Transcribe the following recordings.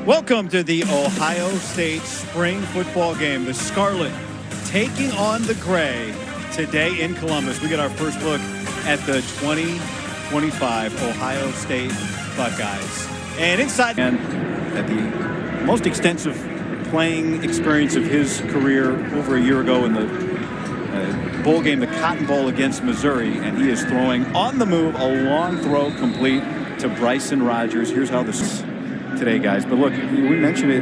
Welcome to the Ohio State spring football game. The Scarlet taking on the Gray today in Columbus. We get our first look at the 2025 Ohio State Buckeyes. And inside, and at the most extensive playing experience of his career over a year ago in the bowl game, the Cotton Bowl against Missouri, and he is throwing on the move, a long throw complete to Bryson Rogers. Here's how this today, guys. But look, we mentioned it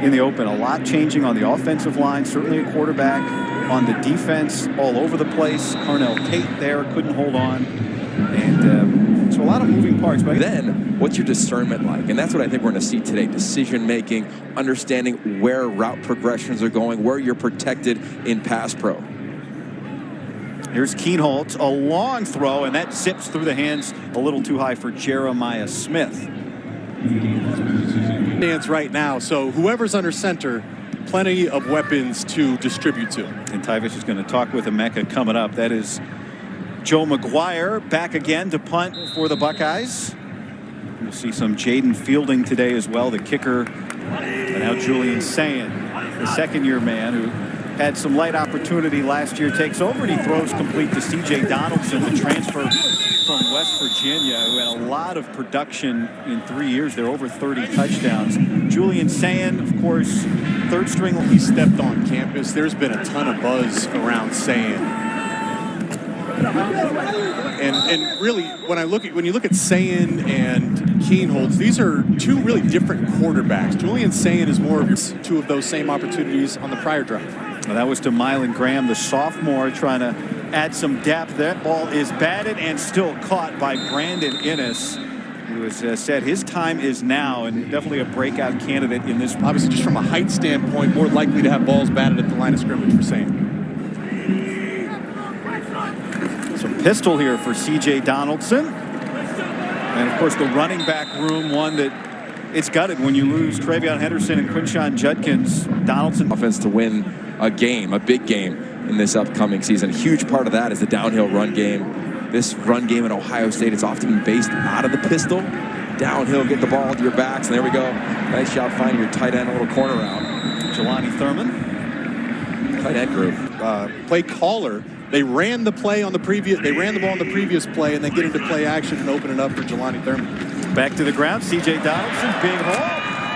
in the open, a lot changing on the offensive line, certainly a quarterback. On the defense, all over the place. Carnell Tate there couldn't hold on, and so a lot of moving parts. But then what's your discernment like? And that's what I think we're going to see today. Decision making, understanding where route progressions are going, where you're protected in pass pro. Here's Keenholz, a long throw, and that zips through the hands a little too high for Jeremiah Smith. Hands right now, so whoever's under center, plenty of weapons to distribute to. And Tyvus is going to talk with Emeka coming up. That is Joe McGuire back again to punt for the Buckeyes. We'll see some Jaden Fielding today as well, the kicker. And now Julian Sayin, the second-year man who had some light opportunity last year, takes over, and he throws complete to C.J. Donaldson, the transfer from West Virginia, who had a lot of production in 3 years. They're over 30 touchdowns. Julian Sayin, of course, third string. He stepped on campus. There's been a ton of buzz around Sayin. And really, when you look at Sayin and Keenholz, these are two really different quarterbacks. Julian Sayin is more of your two of those same opportunities on the prior drive. Well, that was to Mylan Graham, the sophomore, trying to add some depth. That ball is batted and still caught by Brandon Innes, who has said his time is now, and definitely a breakout candidate in this. Obviously, just from a height standpoint, more likely to have balls batted at the line of scrimmage for Sayin. Some pistol here for C.J. Donaldson. And, of course, the running back room, one that it's gutted when you lose Travion Henderson and Quinshon Judkins. Donaldson. Offense to win a game, a big game in this upcoming season. A huge part of that is the downhill run game. This run game in Ohio State, it's often been based out of the pistol. Downhill, get the ball to your backs, and there we go. Nice job finding your tight end, a little corner out. Jelani Thurman. Tight end group. Play caller. They ran the play on the previous. They ran the ball on the previous play, and then get into play action and open it up for Jelani Thurman. Back to the ground. C.J. Donaldson, big hole,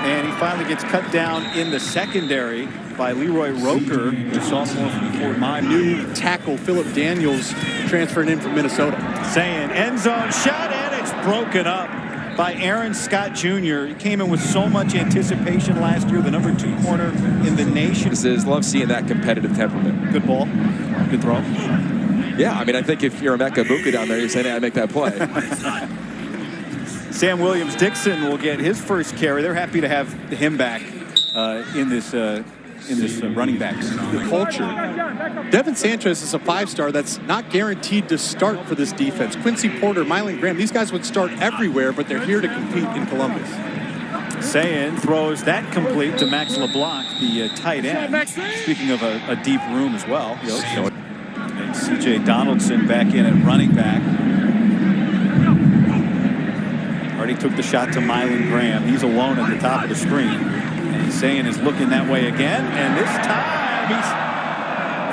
and he finally gets cut down in the secondary by Leroy Roker, the sophomore from Fort Myers. New tackle Philip Daniels transferring in from Minnesota. Saying end zone shot, and it's broken up by Aaron Scott Jr. He came in with so much anticipation last year, the number 2 corner in the nation. Love seeing that competitive temperament. Good ball, good throw. Yeah, I mean, I think if you're Emeka Buka down there, you're saying, hey, I make that play. Sam Williams-Dixon will get his first carry. They're happy to have him back in this running backs. The culture. Devin Sanchez is a 5-star that's not guaranteed to start for this defense. Quincy Porter, Mylan Graham, these guys would start everywhere, but they're here to compete in Columbus. Sayin throws that complete to Max LeBlanc, the tight end. Speaking of a deep room as well. And C.J. Donaldson back in at running back. Already took the shot to Mylan Graham. He's alone at the top of the screen. And Sayin is looking that way again. And this time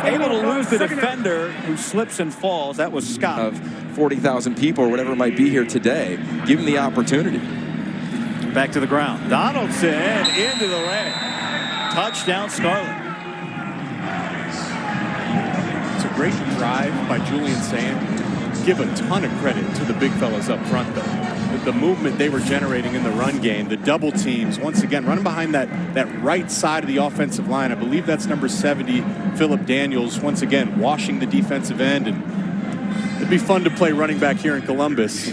he's able to lose the defender who slips and falls. That was Scott. Of 40,000 people or whatever it might be here today. Give him the opportunity. Back to the ground. Donaldson into the leg. Touchdown Scarlet. It's a great drive by Julian Sayin. Give a ton of credit to the big fellas up front, though. With the movement they were generating in the run game, the double teams, once again, running behind that right side of the offensive line. I believe that's number 70, Philip Daniels, once again, washing the defensive end. And it'd be fun to play running back here in Columbus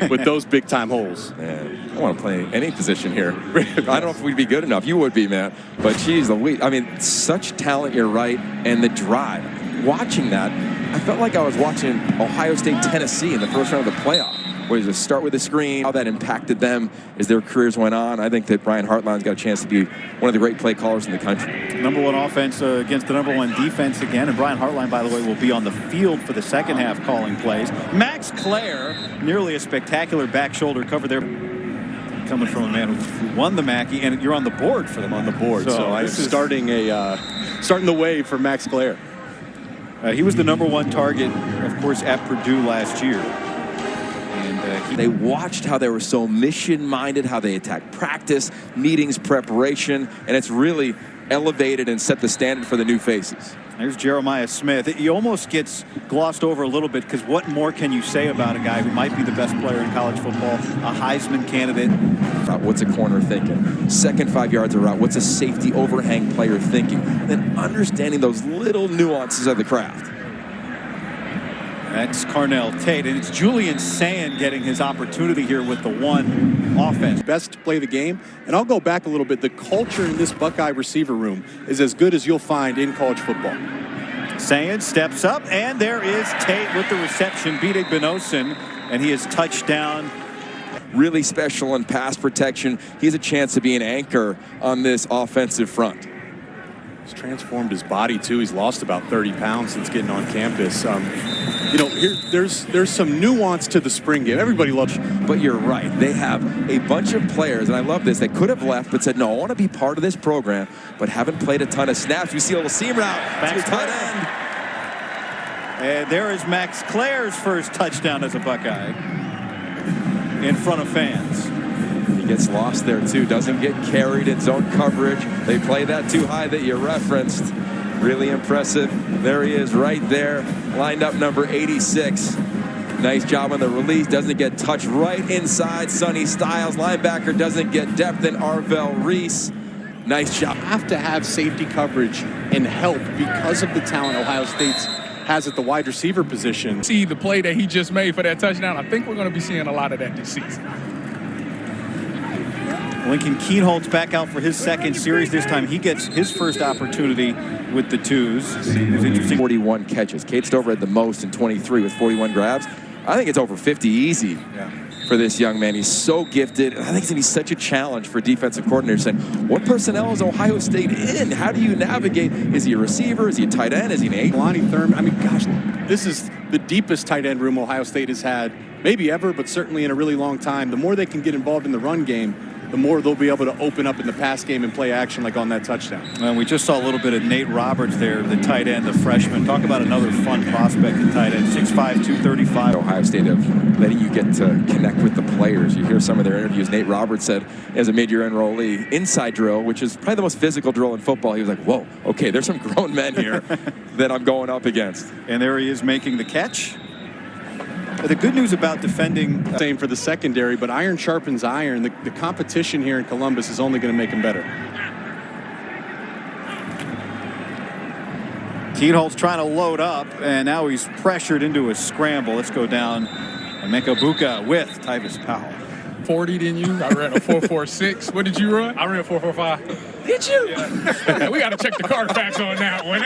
with those big-time holes. Man, I want to play any position here. I don't know if we'd be good enough. You would be, man. But, geez, I mean, such talent, you're right, and the drive. Watching that, I felt like I was watching Ohio State, Tennessee in the first round of the playoff, where you start with the screen, how that impacted them as their careers went on. I think that Brian Hartline's got a chance to be one of the great play callers in the country. Number 1 offense against the number 1 defense again. And Brian Hartline, by the way, will be on the field for the second half calling plays. Max Clare, nearly a spectacular back shoulder cover there. coming from a man who won the Mackey, and you're on the board for them. On the board, so I'm starting the way for Max Clare. He was the #1 target, of course, at Purdue last year. And they watched how they were so mission-minded, how they attacked practice, meetings, preparation, and it's really elevated and set the standard for the new faces. There's Jeremiah Smith. He almost gets glossed over a little bit because what more can you say about a guy who might be the best player in college football, a Heisman candidate? What's a corner thinking? Second 5 yards of route. What's a safety overhang player thinking? Then understanding those little nuances of the craft. That's Carnell Tate, and it's Julian Sand getting his opportunity here with the one offense. Best to play the game, and I'll go back a little bit. The culture in this Buckeye receiver room is as good as you'll find in college football. Sand steps up, and there is Tate with the reception, beating Benosin, and he is touchdown. Really special in pass protection. He has a chance to be an anchor on this offensive front. He's transformed his body too. He's lost about 30 pounds since getting on campus. You know, there's some nuance to the spring game. Everybody loves. But you're right. They have a bunch of players, and I love this. They could have left, but said, "No, I want to be part of this program," but haven't played a ton of snaps. We see a little seam route to your tight end. And there is Max Clare's first touchdown as a Buckeye in front of fans. He gets lost there too. Doesn't get carried in zone coverage. They play that too high that you referenced. Really impressive. There he is right there, lined up number 86. Nice job on the release. Doesn't get touched right inside. Sonny Styles, linebacker, doesn't get depth in Arvell Reese. Nice job. Have to have safety coverage and help because of the talent Ohio State has at the wide receiver position. See the play that he just made for that touchdown. I think we're going to be seeing a lot of that this season. Lincoln Kienholtz back out for his second series. This time he gets his first opportunity with the twos. It was interesting. 41 catches. Cade Stover had the most in 23 with 41 grabs. I think it's over 50 easy for this young man. He's so gifted, and I think it's going to be such a challenge for defensive coordinators saying, what personnel is Ohio State in? How do you navigate? Is he a receiver? Is he a tight end? Is he an eight? Lonnie Thurman, I mean, gosh, this is the deepest tight end room Ohio State has had, maybe ever, but certainly in a really long time. The more they can get involved in the run game, the more they'll be able to open up in the pass game and play action like on that touchdown. And we just saw a little bit of Nate Roberts there, the tight end, the freshman. Talk about another fun prospect at tight end, 6'5", 235. Ohio State of letting you get to connect with the players. You hear some of their interviews. Nate Roberts said, as a mid-year enrollee, inside drill, which is probably the most physical drill in football, he was like, whoa, okay, there's some grown men here that I'm going up against. And there he is making the catch. The good news about defending... Same for the secondary, but iron sharpens iron. The competition here in Columbus is only going to make him better. Kienholtz trying to load up, and now he's pressured into a scramble. Let's go down. Emeka Buka with Tyvis Powell. 40, didn't you? I ran a 4.46. What did you run? I ran a 4.45. Did you? Yeah. We got to check the Carfax on that one.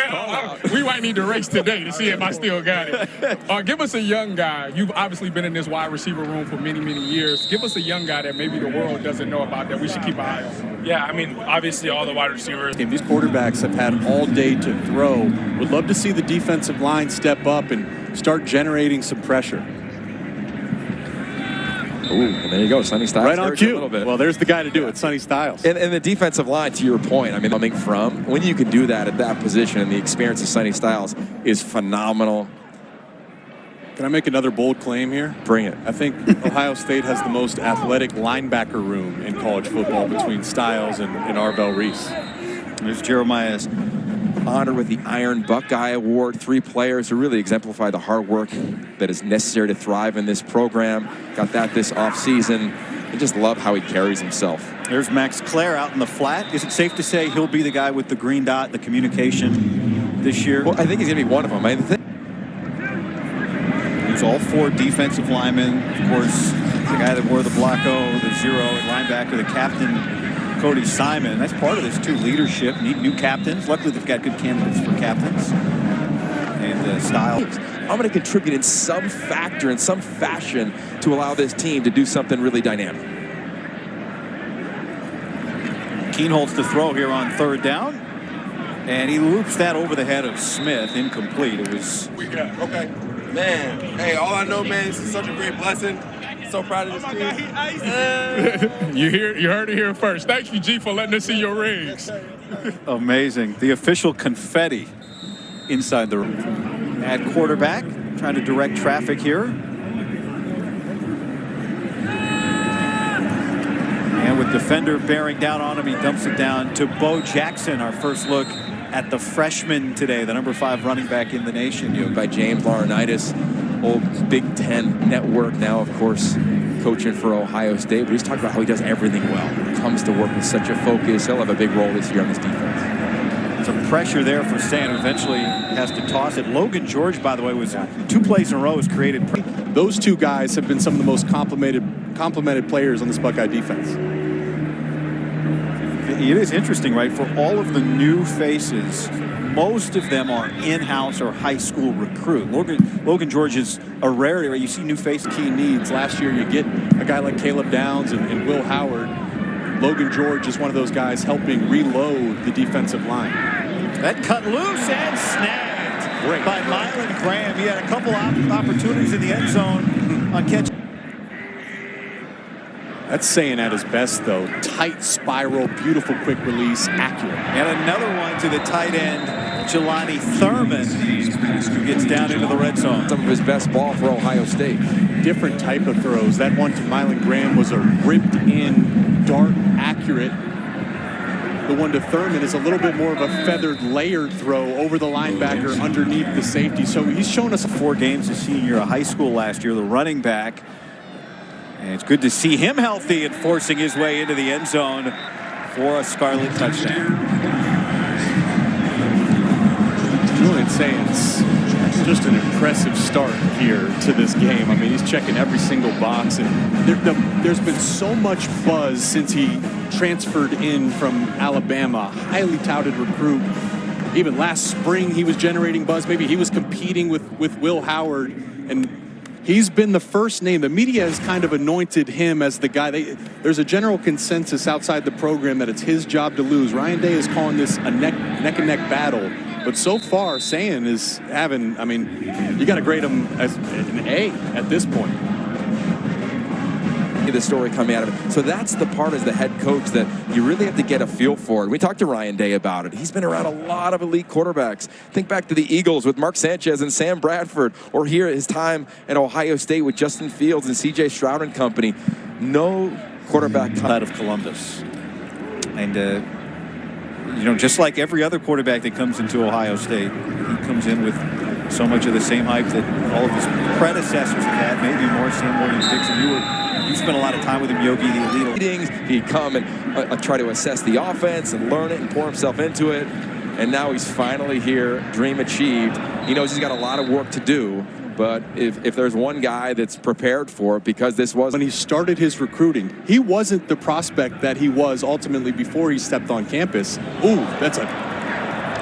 We might need to race today to see if I still got it. Give us a young guy. You've obviously been in this wide receiver room for many, many years. Give us a young guy that maybe the world doesn't know about that we should keep an eye on. Yeah, I mean, obviously all the wide receivers. These quarterbacks have had all day to throw. Would love to see the defensive line step up and start generating some pressure. Ooh, and there you go, Sonny Styles. Right on cue. Well, there's the guy to do it, Sonny Styles. And the defensive line, to your point, I mean, coming from, when you can do that at that position, and the experience of Sonny Styles is phenomenal. Can I make another bold claim here? Bring it. I think Ohio State has the most athletic linebacker room in college football between Styles and Arvell Reese. There's Jeremiah's honored with the Iron Buckeye Award. 3 players who really exemplify the hard work that is necessary to thrive in this program. Got that this offseason. I just love how he carries himself. There's Max Clare out in the flat. Is it safe to say he'll be the guy with the green dot, the communication this year? Well, I think he's going to be one of them. There's all 4 defensive linemen. Of course, the guy that wore the Blocko, the 0 at linebacker, the captain, Cody Simon. That's part of this too, leadership. Need new captains. Luckily, they've got good candidates for captains. And Styles. I'm going to contribute in some factor, in some fashion, to allow this team to do something really dynamic. Kienholtz to throw here on 3rd down. And he loops that over the head of Smith. Incomplete. It was... Okay. Man, hey, all I know, man, this is such a great blessing. so proud of this kid. You heard it here first. Thank you, G, for letting us see your rings. Amazing. The official confetti inside the room. At quarterback, trying to direct traffic here. And with defender bearing down on him, he dumps it down to Bo Jackson. Our first look at the freshman today, the number 5 running back in the nation. By James Laurinaitis, old Big Ten network, now of course coaching for Ohio State, but he's talking about how he does everything well. He comes to work with such a focus. He'll have a big role this year on this defense. Some pressure there for Sand, who eventually has to toss it. Logan George, by the way, was 2 plays in a row has created. Those two guys have been some of the most complimented players on this Buckeye defense. It is interesting, right? For all of the new faces, most of them are in-house or high school recruit. Logan George is a rarity, right? You see new faces. Key needs. Last year, you get a guy like Caleb Downs and Will Howard. Logan George is one of those guys helping reload the defensive line. That cut loose and snagged by Mylan Graham. He had a couple opportunities in the end zone on catch. That's saying at his best, though. Tight spiral, beautiful quick release, accurate. And another one to the tight end, Jelani Thurman, who gets down into the red zone. Some of his best ball for Ohio State. Different type of throws. That one to Mylan Graham was a ripped-in, dart, accurate. The one to Thurman is a little bit more of a feathered, layered throw over the linebacker underneath the safety. So he's shown us 4 games as senior year of high school last year, the running back. And it's good to see him healthy and forcing his way into the end zone for a Scarlet touchdown. Julian Sands, just an impressive start here to this game. I mean, he's checking every single box, and there's been so much buzz since he transferred in from Alabama. Highly touted recruit. Even last spring, he was generating buzz. Maybe he was competing with Will Howard, and he's been the first name. The media has kind of anointed him as the guy. There's a general consensus outside the program that it's his job to lose. Ryan Day is calling this a neck-and-neck battle. But so far, Sand is having, I mean, you got to grade him as an A at this point. The story coming out of it. So that's the part as the head coach that you really have to get a feel for. We talked to Ryan Day about it. He's been around a lot of elite quarterbacks. Think back to the Eagles with Mark Sanchez and Sam Bradford, or here his time at Ohio State with Justin Fields and C.J. Stroud and company. No quarterback out of Columbus. And, you know, just like every other quarterback that comes into Ohio State, he comes in with so much of the same hype that all of his predecessors have had, maybe more. Sam Williams-Dixon, you spent a lot of time with him, Yogi, the elite. Meetings, he'd come and try to assess the offense and learn it and pour himself into it. And now he's finally here, dream achieved. He knows he's got a lot of work to do. But if there's one guy that's prepared for it, because this was... When he started his recruiting, he wasn't the prospect that he was ultimately before he stepped on campus. Ooh, that's a...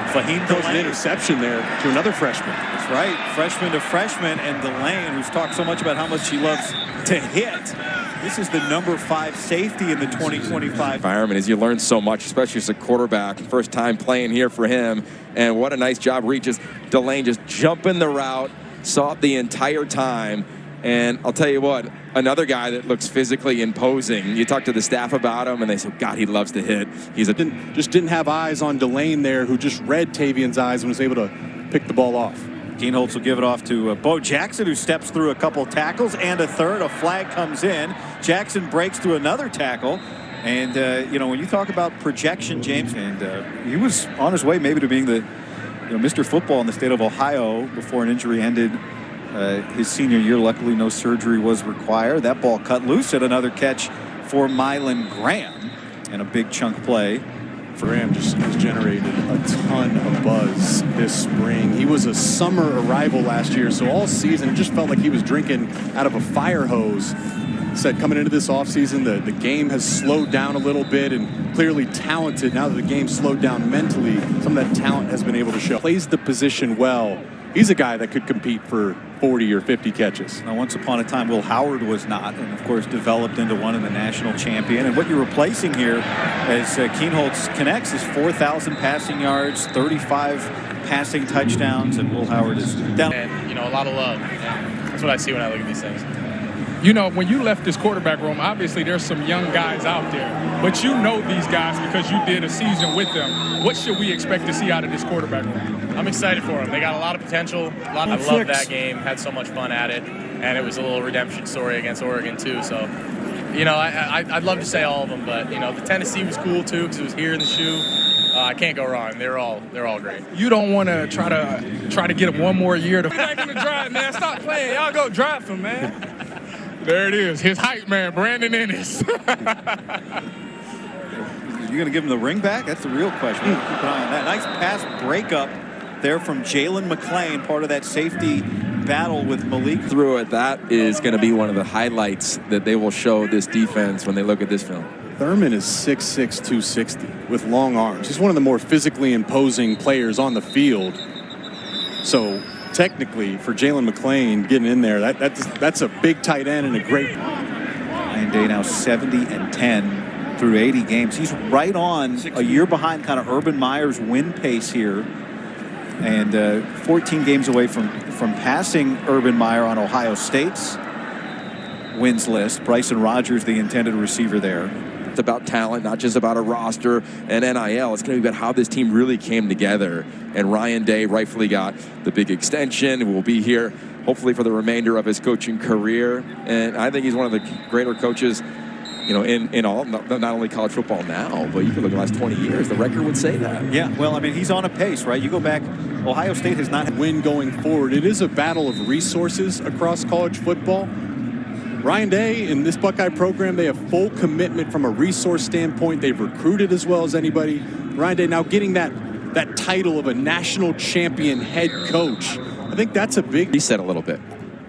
Fahim throws an interception there to another freshman. That's right, freshman to freshman, and Delane, who's talked so much about how much he loves to hit. This is the number 5 safety in the 2025 environment. As you learn so much, especially as a quarterback, first time playing here for him. And what a nice job, Delane just jumping the route, saw it the entire time. And I'll tell you what, another guy that looks physically imposing. You talk to the staff about him, and they say, God, he loves to hit. Just didn't have eyes on Delane there, who just read Tavion's eyes and was able to pick the ball off. Kienholz will give it off to Bo Jackson, who steps through a couple tackles and a third. A flag comes in. Jackson breaks through another tackle. And, you know, when you talk about projection, James, and he was on his way maybe to being the Mr. Football in the state of Ohio before an injury ended his senior year. Luckily, no surgery was required. That ball cut loose at another catch for Mylan Graham, and a big chunk play. Graham just generated a ton of buzz this spring. He was a summer arrival last year, so all season it just felt like he was drinking out of a fire hose. Said coming into this offseason, the game has slowed down a little bit, and clearly talented. Now that the game slowed down mentally, some of that talent has been able to show. Plays the position well. He's a guy that could compete for 40 or 50 catches. Now, once upon a time, Will Howard was not, and of course developed into one of the national champion. And what you're replacing here, as Kienholz connects, is 4,000 passing yards, 35 passing touchdowns, and Will Howard is down. And, you know, a lot of love. Yeah. That's what I see when I look at these things. you know, when you left this quarterback room, obviously there's some young guys out there, but you know these guys because you did a season with them. What should we expect to see out of this quarterback room? I'm excited for them. They got a lot of potential. I loved that game. Had so much fun at it, and it was a little redemption story against Oregon too. So, you know, I'd love to say all of them, but you know, the Tennessee was cool too because it was here in the shoe. I can't go wrong. They're all great. You don't want to try to get them one more year to back in the drive, man. Stop playing. Y'all go draft him, man. There it is. His hype man, Brandon Ennis. You going to give him the ring back? That's the real question. Keep an eye on that. Nice pass breakup there from Jalen McClain, part of that safety battle with Malik. Through it, that is going to be one of the highlights that they will show this defense when they look at this film. Thurman is 6'6", 260 with long arms. He's one of the more physically imposing players on the field. So technically, for Jalen McClain getting in there, that's a big tight end and a great. Ryan Day now 70-10 through 80 games. He's right on a year behind kind of Urban Meyer's win pace here, and 14 games away from passing Urban Meyer on Ohio State's wins list. Bryson Rogers, the intended receiver there. It's about talent, not just about a roster and NIL. It's going to be about how this team really came together. And Ryan Day rightfully got the big extension. Will be here hopefully for the remainder of his coaching career. And I think he's one of the greater coaches, you know, in all, not only college football now, but you can look at the last 20 years. The record would say that. Yeah, well, I mean, he's on a pace, right? You go back, Ohio State has not win going forward. It is a battle of resources across college football. Ryan Day and this Buckeye program, they have full commitment from a resource standpoint. They've recruited as well as anybody. Ryan Day now getting that title of a national champion head coach. I think that's a big reset a little bit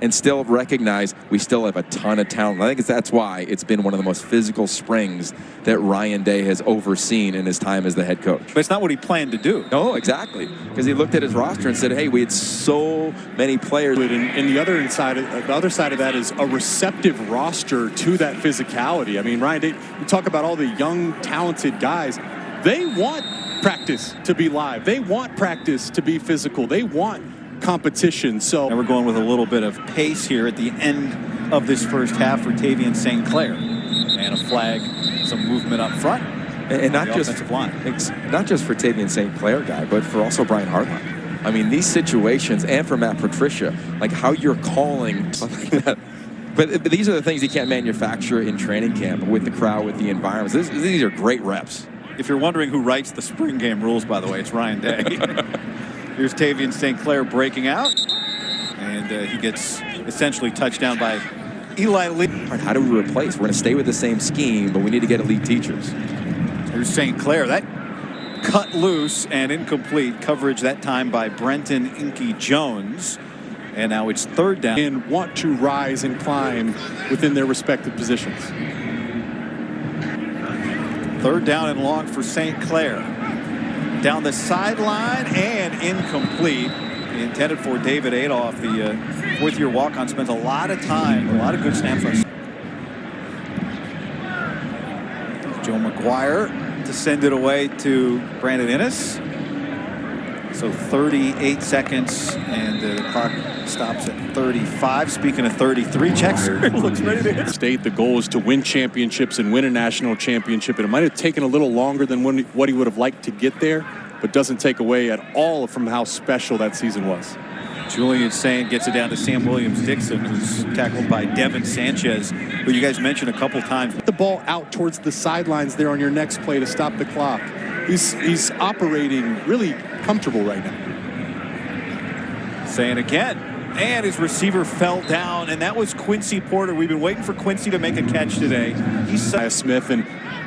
and still recognize we still have a ton of talent. I think that's why it's been one of the most physical springs that Ryan Day has overseen in his time as the head coach. But it's not what he planned to do. No, exactly. Because he looked at his roster and said, hey, we had so many players. And the other side of that is a receptive roster to that physicality. I mean, Ryan Day, you talk about all the young, talented guys. They want practice to be live. They want practice to be physical. They want competition. So and we're going with a little bit of pace here at the end of this first half for Tavian St. Clair, and a flag, some movement up front, and not just not just for Tavian St. Clair guy, but for also Brian Hartline. I mean, these situations, and for Matt Patricia, like how you're calling like that. But these are the things you can't manufacture in training camp with the crowd, with the environments. These are great reps. If you're wondering who writes the spring game rules, by the way, it's Ryan Day. Here's Tavian St. Clair breaking out, and he gets essentially touched down by Eli Lee. All right, how do we replace? We're going to stay with the same scheme, but we need to get elite teachers. Here's St. Clair. That cut loose and incomplete coverage that time by Brenton Inky Jones. And now it's third down. And want to rise and climb within their respective positions. Third down and long for St. Clair. Down the sideline and incomplete. Intended for David Adolph, the fourth-year walk-on. Spends a lot of time, a lot of good snaps on Joe McGuire to send it away to Brandon Ennis. So 38 seconds, and the clock stops at 35. Speaking of 33, checks. Looks ready to hit. State, the goal is to win championships and win a national championship. And it might have taken a little longer than what he would have liked to get there, but doesn't take away at all from how special that season was. Julian Saint gets it down to Sam Williams-Dixon, who's tackled by Devin Sanchez, who you guys mentioned a couple times. Get the ball out towards the sidelines there on your next play to stop the clock. He's operating really comfortable right now. Saying again, and his receiver fell down, and that was Quincy Porter. We've been waiting for Quincy to make a catch today. He's Smith, and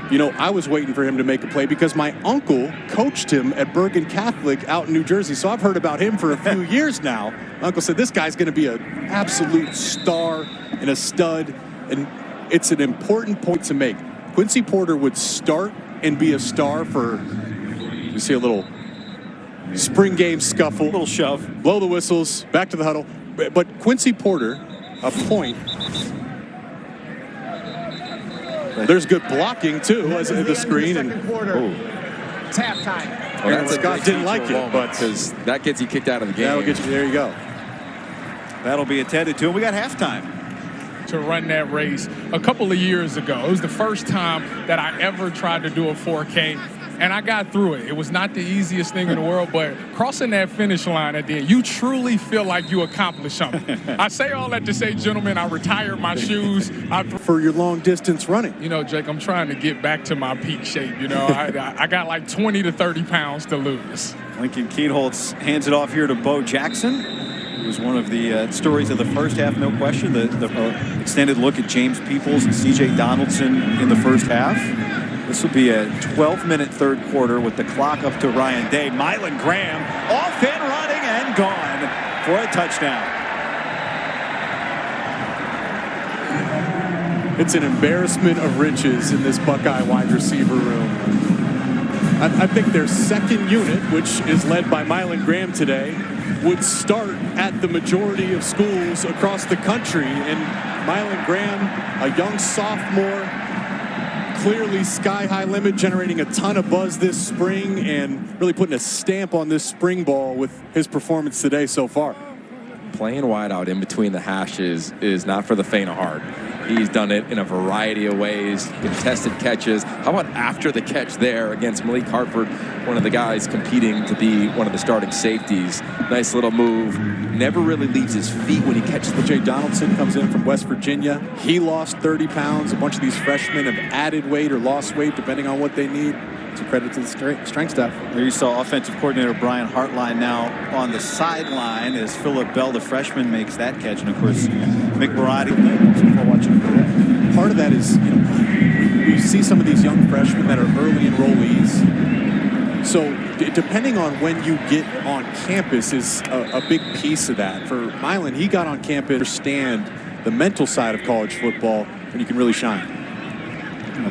you know, I was waiting for him to make a play because my uncle coached him at Bergen Catholic out in New Jersey, so I've heard about him for a few years now. My uncle said this guy's going to be an absolute star and a stud, and it's an important point to make. Quincy Porter would start and be a star for, you see a little spring game scuffle, little shove, blow the whistles, back to the huddle. But Quincy Porter, a point. There's good blocking too, as the screen. And it's halftime. Well, that's Scott didn't like it, but because that gets you kicked out of the game. That'll get you. There you go. That'll be attended to, and we got halftime. to run that race a couple of years ago. It was the first time that I ever tried to do a 4K. And I got through it. It was not the easiest thing in the world, but crossing that finish line at the end, you truly feel like you accomplished something. I say all that to say, gentlemen, I retired my shoes. For your long distance running. You know, Jake, I'm trying to get back to my peak shape. You know, I got like 20 to 30 pounds to lose. Lincoln Kienholz hands it off here to Bo Jackson. It was one of the stories of the first half, no question. The extended look at James Peoples and C.J. Donaldson in the first half. This will be a 12-minute third quarter with the clock up to Ryan Day. Mylan Graham off and running and gone for a touchdown. It's an embarrassment of riches in this Buckeye wide receiver room. I think their second unit, which is led by Mylan Graham today, would start at the majority of schools across the country. And Mylan Graham, a young sophomore, clearly sky-high limit, generating a ton of buzz this spring and really putting a stamp on this spring ball with his performance today so far. Playing wide out in between the hashes is not for the faint of heart. He's done it in a variety of ways, contested catches. How about after the catch there against Malik Hartford, one of the guys competing to be one of the starting safeties. Nice little move. Never really leaves his feet when he catches the C.J. Donaldson comes in from West Virginia. He lost 30 pounds. A bunch of these freshmen have added weight or lost weight depending on what they need. It's a credit to the strength staff. There you saw offensive coordinator Brian Hartline now on the sideline as Phillip Bell, the freshman, makes that catch. And, of course, Mick Marotti. Part of that is, we see some of these young freshmen that are early enrollees. So depending on when you get on campus is a big piece of that. For Mylan, he got on campus to understand the mental side of college football, and you can really shine.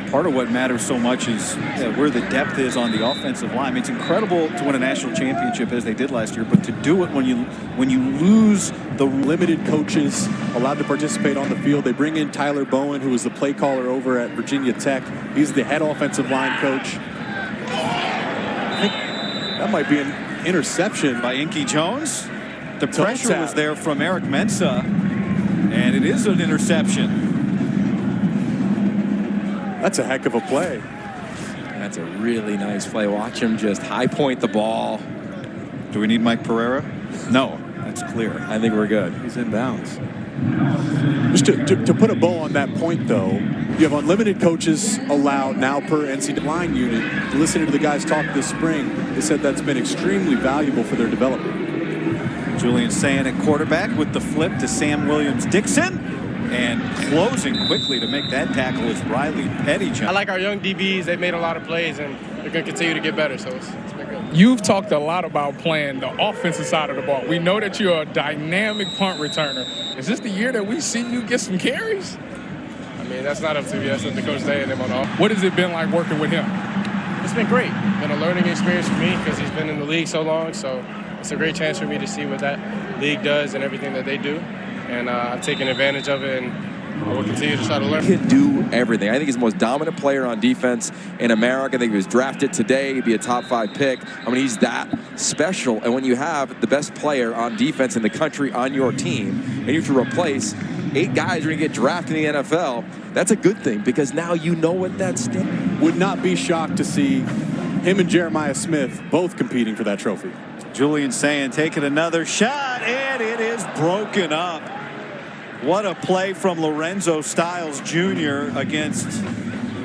Part of what matters so much is where the depth is on the offensive line. I mean, it's incredible to win a national championship as they did last year, but to do it when you lose the limited coaches allowed to participate on the field. They bring in Tyler Bowen, who was the play caller over at Virginia Tech. He's the head offensive line coach. I think that might be an interception by Inky Jones. The pressure was there from Eric Mensah, and it is an interception. That's a heck of a play. That's a really nice play. Watch him just high point the ball. Do we need Mike Pereira? No, that's clear. I think we're good. He's in bounds. Just to put a bow on that point, though, you have unlimited coaches allowed now per NCAA line unit. Listening to the guys talk this spring, they said that's been extremely valuable for their development. Julian Sayin at quarterback with the flip to Sam Williams-Dixon. And closing quickly to make that tackle is Riley Pettyjohn. I like our young DBs. They've made a lot of plays, and they're going to continue to get better, so it's been good. You've talked a lot about playing the offensive side of the ball. We know that you're a dynamic punt returner. Is this the year that we see you get some carries? I mean, that's not up to me. That's up to Coach Day and them on the offense. What has it been like working with him? It's been great. It's been a learning experience for me because he's been in the league so long, so it's a great chance for me to see what that league does and everything that they do. And I've taken advantage of it, and I will continue to try to learn. He can do everything. I think he's the most dominant player on defense in America. I think he was drafted today. He'd be a top 5 pick. I mean, he's that special. And when you have the best player on defense in the country on your team, and you have to replace 8 guys who are going to get drafted in the NFL, that's a good thing because now you know what that stands. Would not be shocked to see him and Jeremiah Smith both competing for that trophy. Julian Sayin taking another shot, and it is broken up. What a play from Lorenzo Styles Jr. against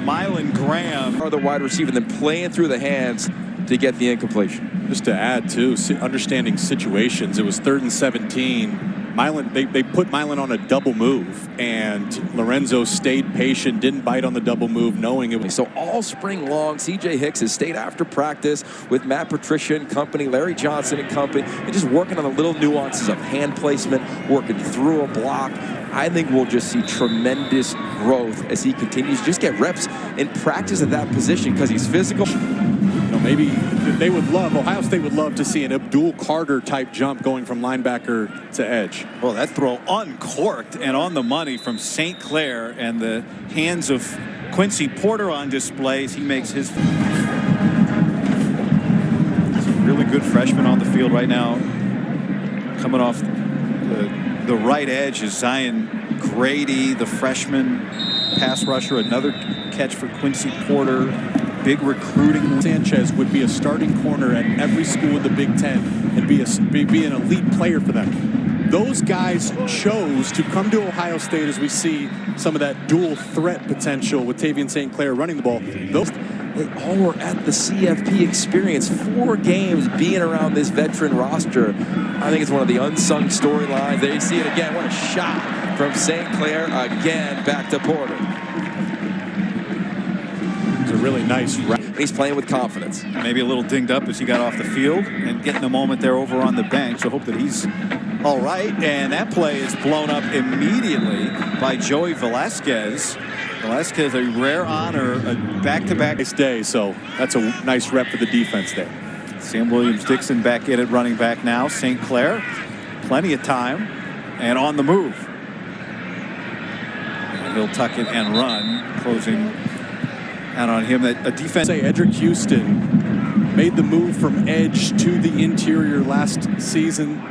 Mylan Graham. Or the wide receiver, then playing through the hands to get the incompletion. Just to add, too, understanding situations. It was 3rd and 17. Mylan, they put Mylan on a double move, and Lorenzo stayed patient, didn't bite on the double move, knowing it was. So all spring long, C.J. Hicks has stayed after practice with Matt Patricia and company, Larry Johnson and company, and just working on the little nuances of hand placement, working through a block. I think we'll just see tremendous growth as he continues. Just get reps in practice at that position because he's physical. Maybe they would love, Ohio State would love to see an Abdul Carter type jump going from linebacker to edge. Well, that throw uncorked and on the money from St. Clair, and the hands of Quincy Porter on display as he makes his. Some really good freshman on the field right now. Coming off the right edge is Zion Grady, the freshman pass rusher, another catch for Quincy Porter. Big recruiting. Sanchez would be a starting corner at every school in the Big Ten and be an elite player for them. Those guys chose to come to Ohio State as we see some of that dual threat potential with Tavian St. Clair running the ball. They all were at the CFP experience. 4 games being around this veteran roster. I think it's one of the unsung storylines. There you see it again. What a shot from St. Clair again, back to Porter. It's a really nice route. He's playing with confidence. Maybe a little dinged up as he got off the field and getting a moment there over on the bench. So hope that he's all right. And that play is blown up immediately by Joey Velasquez. Velasquez, a rare honor, a back-to-back day, so that's a nice rep for the defense there. Sam Williams-Dixon back in at running back now. St. Clair, plenty of time, and on the move. And he'll tuck it and run, closing out on him. That a defense. Say Edric Houston made the move from edge to the interior last season.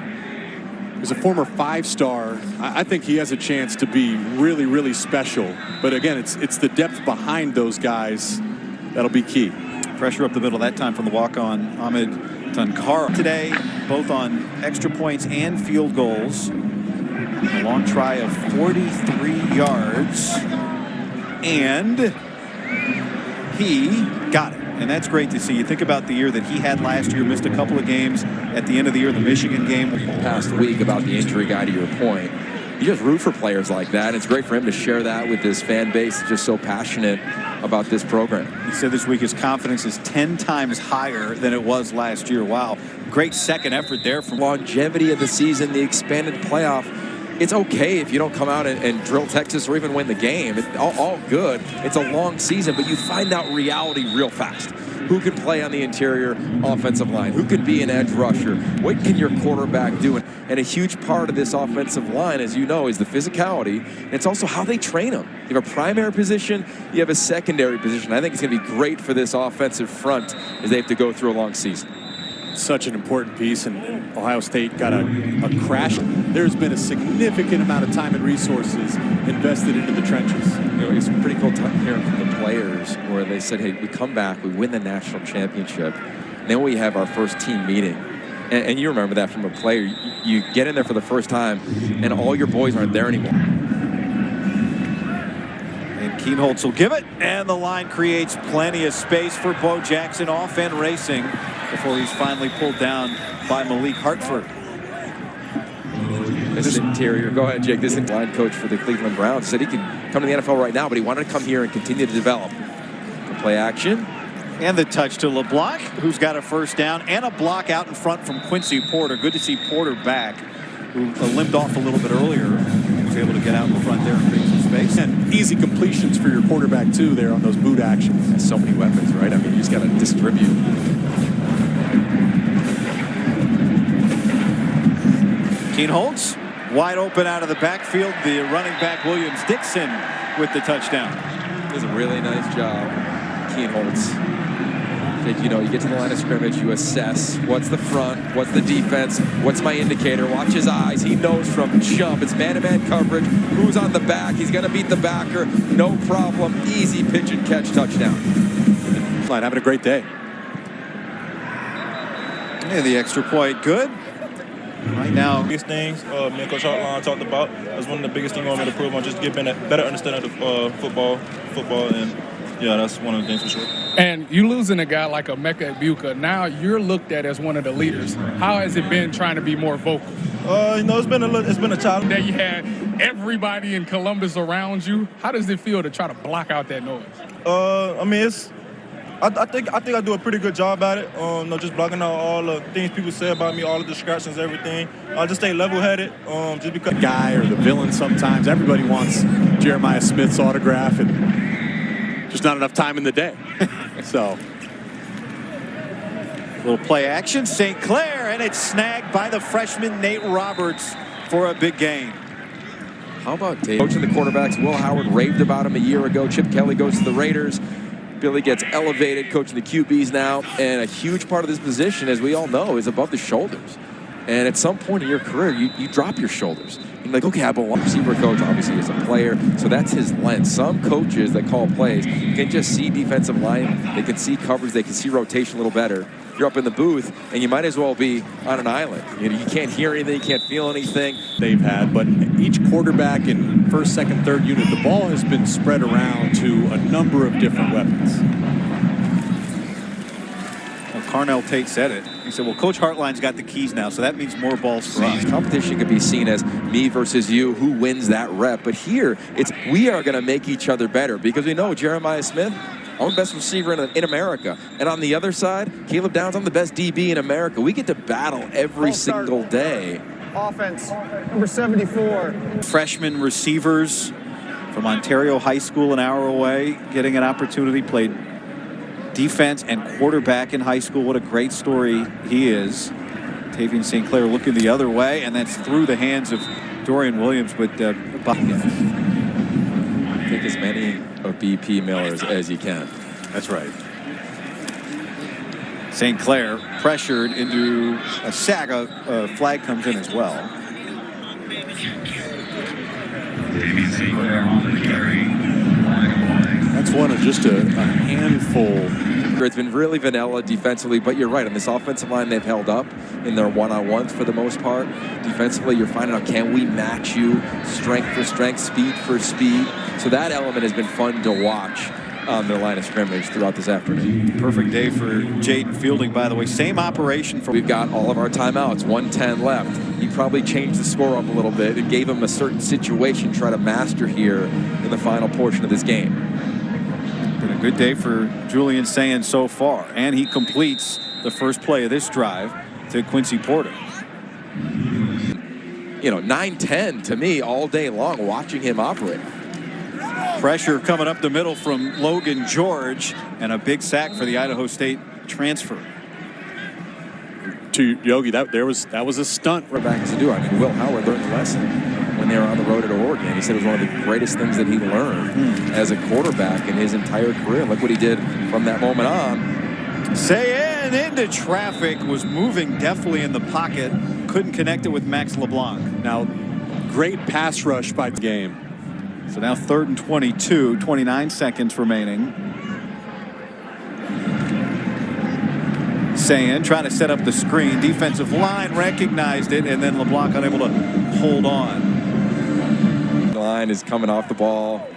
As a former 5-star, I think he has a chance to be really, really special. But again, it's the depth behind those guys that'll be key. Pressure up the middle that time from the walk-on Ahmed Tunkara. Today, both on extra points and field goals. A long try of 43 yards. And he got it. And that's great to see. You think about the year that he had last year, missed a couple of games at the end of the year, the Michigan game. Past week about the injury guy, to your point. You just root for players like that. It's great for him to share that with his fan base, just so passionate about this program. He said this week his confidence is 10 times higher than it was last year. Wow. Great second effort there from longevity of the season, the expanded playoff. It's okay if you don't come out and drill Texas or even win the game. It's all good. It's a long season, but you find out reality real fast. Who can play on the interior offensive line? Who can be an edge rusher? What can your quarterback do? And a huge part of this offensive line, as you know, is the physicality. And it's also how they train them. You have a primary position, you have a secondary position. I think it's going to be great for this offensive front as they have to go through a long season. Such an important piece, and Ohio State got a crash. There's been a significant amount of time and resources invested into the trenches. You know, it's pretty cool hearing from the players where they said, hey, we come back, we win the national championship, and then we have our first team meeting. And you remember that from a player. You get in there for the first time, and all your boys aren't there anymore. And Keenholz will give it, and the line creates plenty of space for Bo Jackson, off and racing, before he's finally pulled down by Malik Hartford. This is interior. Go ahead, Jake. This is line coach for the Cleveland Browns. Said he could come to the NFL right now, but he wanted to come here and continue to develop. The play action. And the touch to LeBlanc, who's got a first down, and a block out in front from Quincy Porter. Good to see Porter back, who limped off a little bit earlier. He was able to get out in front there and create some space. And easy completions for your quarterback, too, there on those boot actions. Has so many weapons, right? I mean, you just got to distribute. Keenholz, wide open out of the backfield. The running back, Williams-Dixon, with the touchdown. Does a really nice job, Keenholz. You know, you get to the line of scrimmage, you assess what's the front, what's the defense, what's my indicator, watch his eyes. He knows from jump. It's man-to-man coverage. Who's on the back? He's going to beat the backer. No problem. Easy pitch and catch touchdown. Having a great day. And the extra point, good. Right now, biggest things me and Coach Hartline talked about. That's one of the biggest things we want me to improve on, just getting a better understanding of football, and yeah, that's one of the things for sure. And you losing a guy like Emeka Egbuka, now you're looked at as one of the leaders. How has it been trying to be more vocal? You know, it's been a challenge. That you had everybody in Columbus around you. How does it feel to try to block out that noise? I mean, I think I do a pretty good job at it. Just blocking out all the things people say about me, all the distractions, everything. I just stay level-headed, just because. The guy or the villain sometimes. Everybody wants Jeremiah Smith's autograph, and just not enough time in the day. So. Little play action, St. Clair, and it's snagged by the freshman Nate Roberts for a big gain. How about Dave? Coaching the quarterbacks, Will Howard raved about him a year ago. Chip Kelly goes to the Raiders. Billy gets elevated, coaching the QBs now, and a huge part of this position, as we all know, is above the shoulders. And at some point in your career, you drop your shoulders. And like, okay, I belong. Receiver coach obviously is a player, so that's his lens. Some coaches that call plays can just see defensive line. They can see coverage. They can see rotation a little better. You're up in the booth, and you might as well be on an island. You know, you can't hear anything, you can't feel anything. They've had, but each quarterback in first, second, third unit, the ball has been spread around to a number of different weapons. Well, Carnell Tate said it. He said, well, Coach Hartline's got the keys now, so that means more balls for us. Competition could be seen as me versus you, who wins that rep. But here, it's we are going to make each other better because we know Jeremiah Smith, I'm the best receiver in America. And on the other side, Caleb Downs, I'm the best DB in America. We get to battle every single day. Offense, number 74. Freshman receivers from Ontario High School an hour away getting an opportunity, played defense and quarterback in high school. What a great story he is. Tavian St. Clair looking the other way, and that's through the hands of Dorian Williams. But take as many of BP Millers as you can. That's right. St. Clair pressured into a sack. A flag comes in as well. That's one of just a handful. It's been really vanilla defensively, but you're right. On this offensive line, they've held up in their one-on-ones for the most part. Defensively, you're finding out, can we match you strength for strength, speed for speed? So that element has been fun to watch on their line of scrimmage throughout this afternoon. Perfect day for Jaden Fielding, by the way. Same operation. We've got all of our timeouts, 1:10 left. He probably changed the score up a little bit and gave him a certain situation to try to master here in the final portion of this game. Been a good day for Julian Sayin so far, and he completes the first play of this drive to Quincy Porter. You know, 9-10 to me all day long watching him operate. Pressure coming up the middle from Logan George, and a big sack for the Idaho State transfer. To Yogi, that was a stunt. Quarterbacks to do. I mean, Will Howard learned a lesson when they were on the road at Oregon. He said it was one of the greatest things that he learned as a quarterback in his entire career. Look what he did from that moment on. Sayin into traffic, was moving deftly in the pocket, couldn't connect it with Max LeBlanc. Now, great pass rush by the game. So now 3rd and 22, 29 seconds remaining. Sayin trying to set up the screen. Defensive line recognized it, and then LeBlanc unable to hold on. The line is coming off the ball.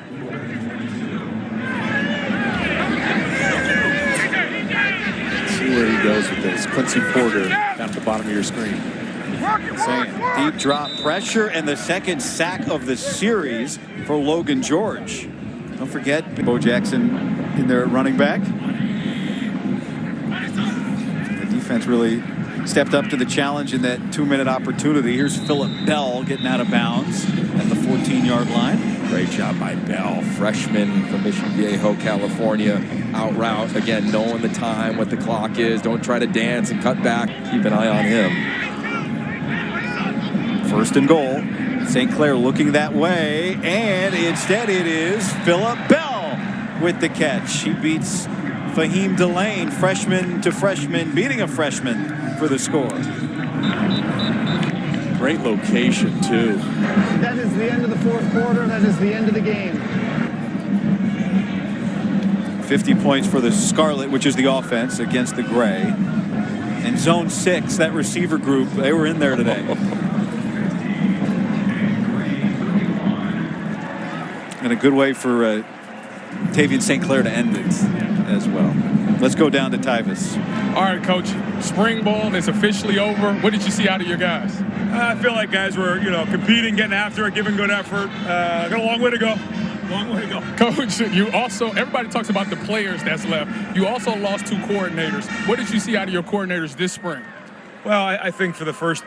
See where he goes with this. Quincy Porter down at the bottom of your screen. Sayin, deep drop pressure, and the second sack of the series for Logan George. Don't forget Bo Jackson in there at running back. The defense really stepped up to the challenge in that 2-minute opportunity. Here's Phillip Bell getting out of bounds at the 14-yard line. Great job by Bell, freshman from Mission Viejo, California. Out route, again, knowing the time, what the clock is. Don't try to dance and cut back. Keep an eye on him. 1st and goal. St. Clair looking that way, and instead it is Phillip Bell with the catch. He beats Fahim Delane, freshman to freshman, beating a freshman for the score. Great location, too. That is the end of the 4th quarter. That is the end of the game. 50 points for the Scarlet, which is the offense, against the Gray. And zone 6, that receiver group, they were in there today. And a good way for Tavian St. Clair to end it as well. Let's go down to Tyvus. All right, Coach. Spring ball is officially over. What did you see out of your guys? I feel like guys were, competing, getting after it, giving good effort. Got a long way to go. Long way to go. Coach, everybody talks about the players that's left. You also lost 2 coordinators. What did you see out of your coordinators this spring? Well, I think for the first,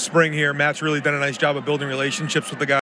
spring here, Matt's really done a nice job of building relationships with the guys.